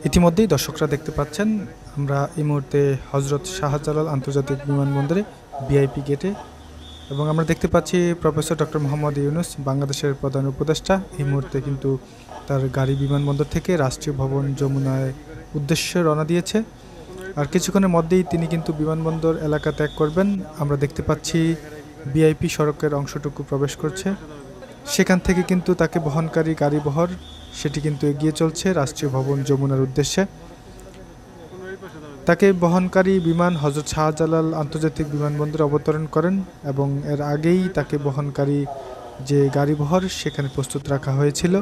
ইতিমধ্যেই দর্শকরা দেখতে পাচ্ছেন আমরা এই মুহূর্তে হজরত শাহজালাল আন্তর্জাতিক বিমানবন্দরে ভিআইপি গেটে, এবং আমরা দেখতে পাচ্ছি প্রফেসর ডক্টর মোহাম্মদ ইউনূস, বাংলাদেশের প্রধান উপদেষ্টা, এই মুহূর্তে কিন্তু তার গাড়ি বিমানবন্দর থেকে রাষ্ট্রীয় ভবন যমুনায় উদ্দেশ্যে রওনা দিয়েছে। আর কিছুক্ষণের মধ্যেই তিনি কিন্তু বিমানবন্দর এলাকা ত্যাগ করবেন। আমরা দেখতে পাচ্ছি ভিআইপি সড়কের অংশটুকু প্রবেশ করছে, সেখান থেকে কিন্তু তাকে বহনকারী গাড়িবহর সেটি কিন্তু এগিয়ে চলছে রাষ্ট্রীয় ভবন যমুনার উদ্দেশ্যে। তাকে বহনকারী বিমান হজরত শাহজালাল আন্তর্জাতিক বিমানবন্দরে অবতরণ করেন, এবং এর আগেই তাকে বহনকারী যে গাড়িবহর সেখানে প্রস্তুত রাখা হয়েছিল।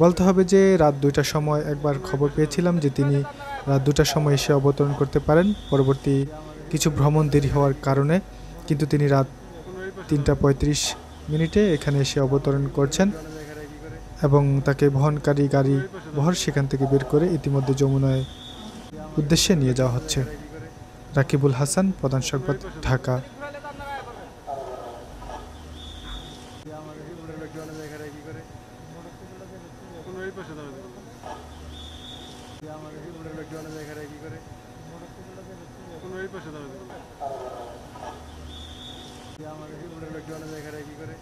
বলতে হবে যে রাত 2টার সময় একবার খবর পেয়েছিলাম যে তিনি রাত 2টার সময় এসে অবতরণ করতে পারেন, পরবর্তী কিছু ভ্রমণ দেরি হওয়ার কারণে, কিন্তু তিনি রাত 3টা 35 মিনিটে এখানে এসে অবতরণ করছেন, এবং তাকে বহনকারী গাড়ি বহর সেখান থেকে বের করে ইতিমধ্যে যমুনায় উদ্দেশ্যে নিয়ে যাওয়া হচ্ছে। রাকিবুল হাসান, প্রধান সংবাদ, ঢাকা। কি করে